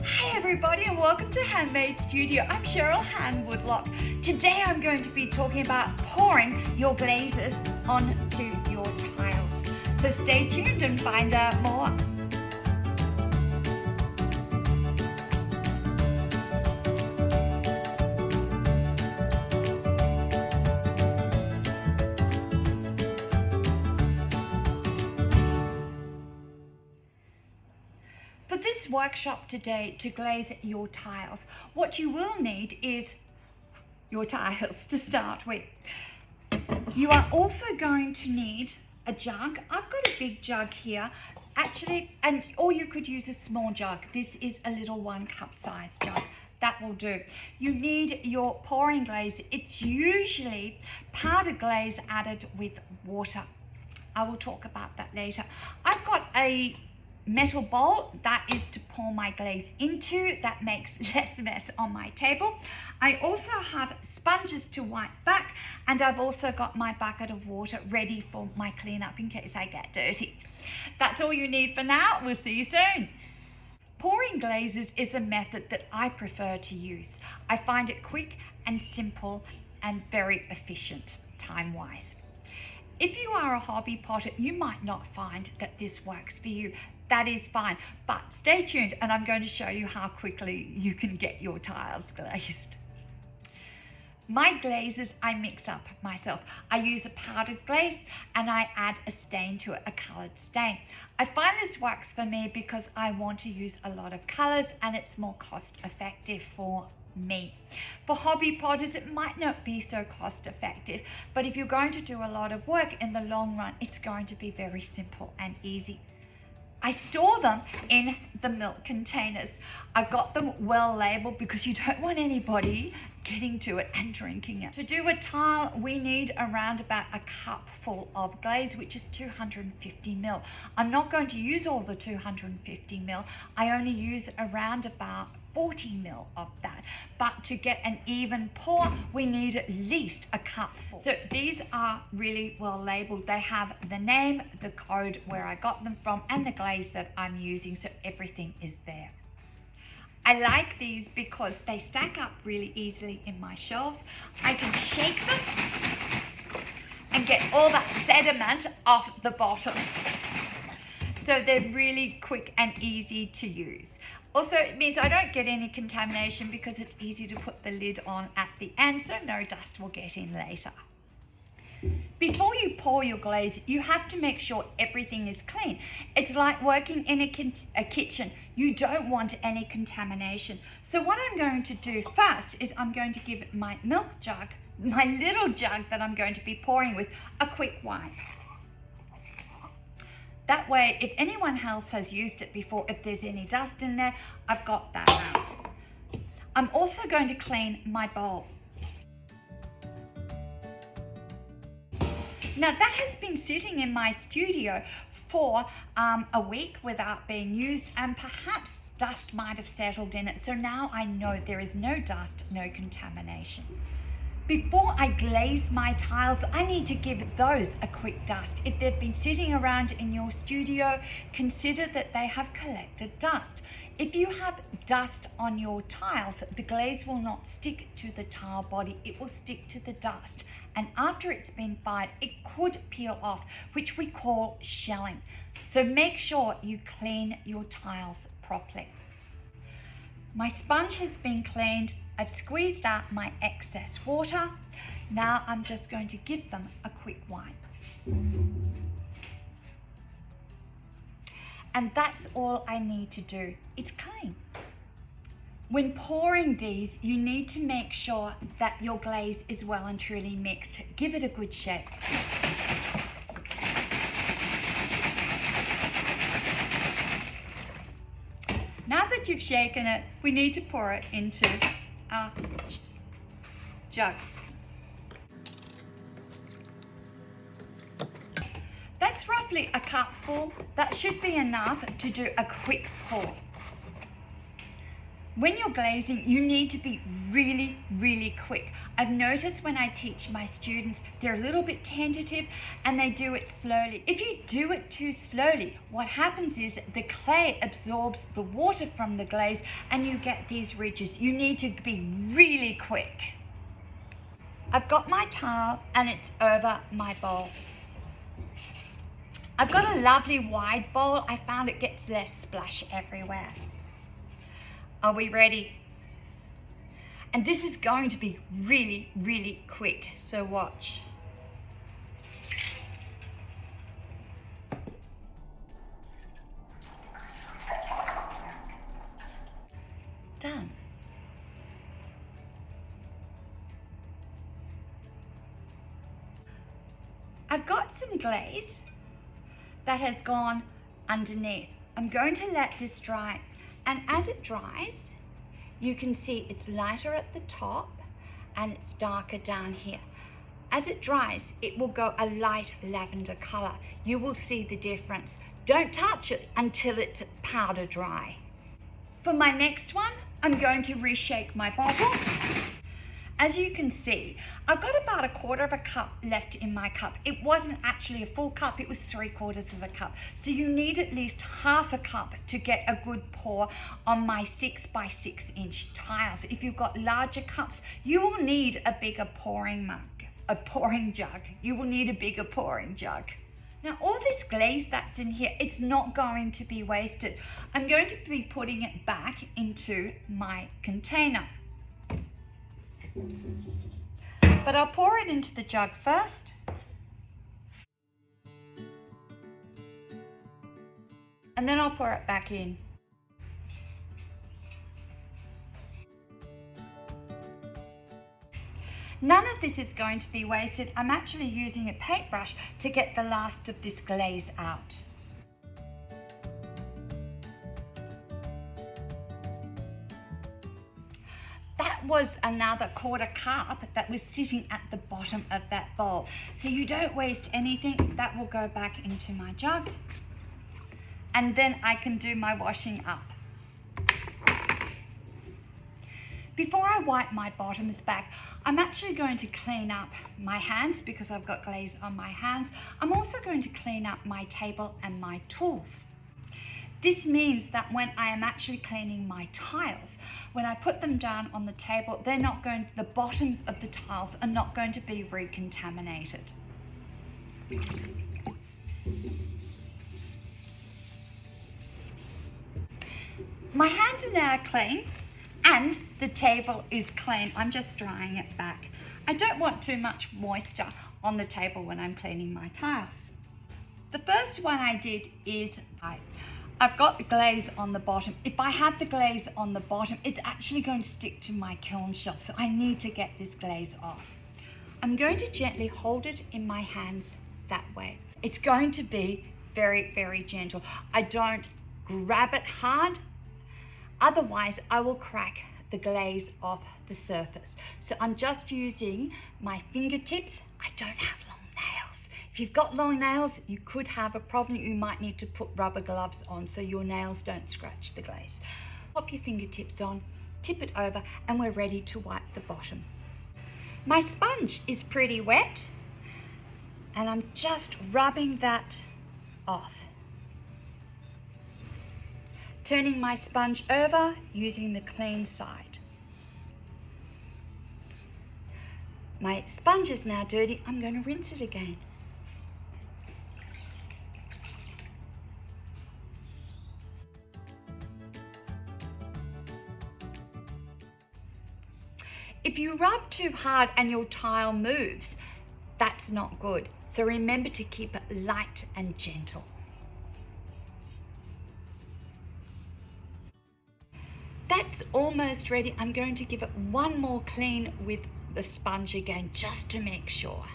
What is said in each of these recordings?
Hi everybody and welcome to Handmade Studio. I'm Cheryl Woodlock. Today I'm going to be talking about pouring your glazes onto your tiles. So stay tuned and find out more. For this workshop today to glaze your tiles, what you will need is your tiles to start with. You are also going to need a jug. I've got a big jug here, actually, or you could use a small jug. This is a little 1 cup size jug. That will do. You need your pouring glaze. It's usually powdered glaze added with water. I will talk about that later. I've got a metal bowl that is to pour my glaze into. That makes less mess on my table. I also have sponges to wipe back, and I've also got my bucket of water ready for my cleanup in case I get dirty. That's all you need for now. We'll see you soon. Pouring glazes is a method that I prefer to use. I find it quick and simple and very efficient time-wise. If you are a hobby potter, you might not find that this works for you. That is fine, but stay tuned and I'm going to show you how quickly you can get your tiles glazed. My glazes I mix up myself. I use a powdered glaze and I add a stain to it, a colored stain. I find this works for me because I want to use a lot of colors and it's more cost effective for me. For hobby potters, it might not be so cost effective, but if you're going to do a lot of work in the long run, it's going to be very simple and easy. I store them in the milk containers. I've got them well labeled because you don't want anybody getting to it and drinking it. To do a tile, we need around about a cup full of glaze, which is 250 ml. I'm not going to use all the 250 ml. I only use around about 40 ml of that. But to get an even pour, we need at least a cup full. So these are really well labeled. They have the name, the code, where I got them from, and the glaze that I'm using, so everything is there. I like these because they stack up really easily in my shelves. I can shake them and get all that sediment off the bottom. So they're really quick and easy to use. Also, it means I don't get any contamination because it's easy to put the lid on at the end, so no dust will get in later. Before you pour your glaze, you have to make sure everything is clean. It's like working in a kitchen. You don't want any contamination. So what I'm going to do first is I'm going to give my milk jug, my little jug that I'm going to be pouring with, a quick wipe. That way, if anyone else has used it before, if there's any dust in there, I've got that out. I'm also going to clean my bowl. Now that has been sitting in my studio for a week without being used, and perhaps dust might have settled in it. So now I know there is no dust, no contamination. Before I glaze my tiles, I need to give those a quick dust. If they've been sitting around in your studio, consider that they have collected dust. If you have dust on your tiles, the glaze will not stick to the tile body, it will stick to the dust. And after it's been fired, it could peel off, which we call shelling. So make sure you clean your tiles properly. My sponge has been cleaned. I've squeezed out my excess water. Now I'm just going to give them a quick wipe. And that's all I need to do. It's clean. When pouring these, you need to make sure that your glaze is well and truly mixed. Give it a good shake. Now that you've shaken it, we need to pour it into our jug. That's roughly a cup full. That should be enough to do a quick pour. When you're glazing, you need to be really, really quick. I've noticed when I teach my students, they're a little bit tentative and they do it slowly. If you do it too slowly, what happens is the clay absorbs the water from the glaze and you get these ridges. You need to be really quick. I've got my tile and it's over my bowl. I've got a lovely wide bowl. I found it gets less splash everywhere. Are we ready? And this is going to be really, really quick, so watch. Done. I've got some glaze that has gone underneath. I'm going to let this dry, and as it dries, you can see it's lighter at the top and it's darker down here. As it dries, it will go a light lavender color. You will see the difference. Don't touch it until it's powder dry. For my next one, I'm going to reshake my bottle. As you can see, I've got about 1/4 of a cup left in my cup. It wasn't actually a full cup, it was 3/4 of a cup. So you need at least 1/2 a cup to get a good pour on my 6 by 6 inch tiles. If you've got larger cups, you will need a bigger pouring jug. You will need a bigger pouring jug. Now all this glaze that's in here, it's not going to be wasted. I'm going to be putting it back into my container. But I'll pour it into the jug first. And then I'll pour it back in. None of this is going to be wasted. I'm actually using a paintbrush to get the last of this glaze out. That was another 1/4 cup that was sitting at the bottom of that bowl. So you don't waste anything. That will go back into my jug. And then I can do my washing up. Before I wipe my bottoms back, I'm actually going to clean up my hands because I've got glaze on my hands. I'm also going to clean up my table and my tools. This means that when I am actually cleaning my tiles, when I put them down on the table, the bottoms of the tiles are not going to be recontaminated. My hands are now clean and the table is clean. I'm just drying it back. I don't want too much moisture on the table when I'm cleaning my tiles. The first one I did is I've got the glaze on the bottom. If I have the glaze on the bottom, it's actually going to stick to my kiln shelf, so I need to get this glaze off. I'm going to gently hold it in my hands that way. It's going to be very, very gentle. I don't grab it hard, otherwise I will crack the glaze off the surface. So I'm just using my fingertips. I don't have long nails. If you've got long nails, you could have a problem. You might need to put rubber gloves on so your nails don't scratch the glaze. Pop your fingertips on, tip it over, and we're ready to wipe the bottom. My sponge is pretty wet, and I'm just rubbing that off. Turning my sponge over using the clean side. My sponge is now dirty. I'm going to rinse it again. If you rub too hard and your tile moves, that's not good. So remember to keep it light and gentle. That's almost ready. I'm going to give it one more clean with the sponge again, just to make sure.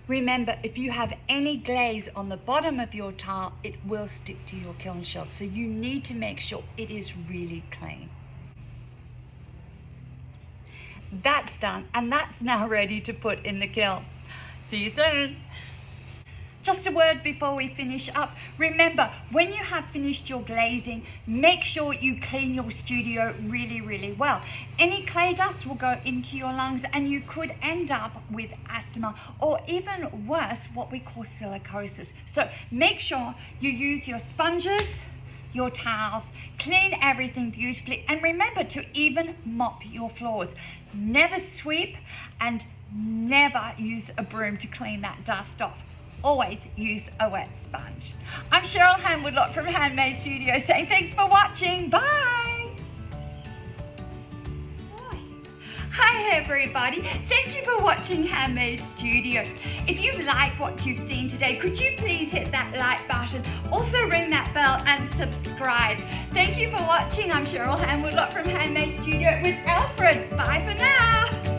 Remember, if you have any glaze on the bottom of your tile, it will stick to your kiln shelf. So you need to make sure it is really clean. That's done, and that's now ready to put in the kiln. See you soon. Just a word before we finish up. Remember, when you have finished your glazing, make sure you clean your studio really, really well. Any clay dust will go into your lungs and you could end up with asthma or even worse, what we call silicosis. So make sure you use your sponges, your towels, clean everything beautifully, and remember to even mop your floors. Never sweep and never use a broom to clean that dust off. Always use a wet sponge. I'm Cheryl Hamwoodlott from Handmade Studio saying thanks for watching. Bye. Hi everybody, thank you for watching Handmade Studio. If you like what you've seen today, could you please hit that like button, also ring that bell and subscribe. Thank you for watching. I'm Cheryl Hamwoodlott from Handmade Studio with Alfred. Bye for now.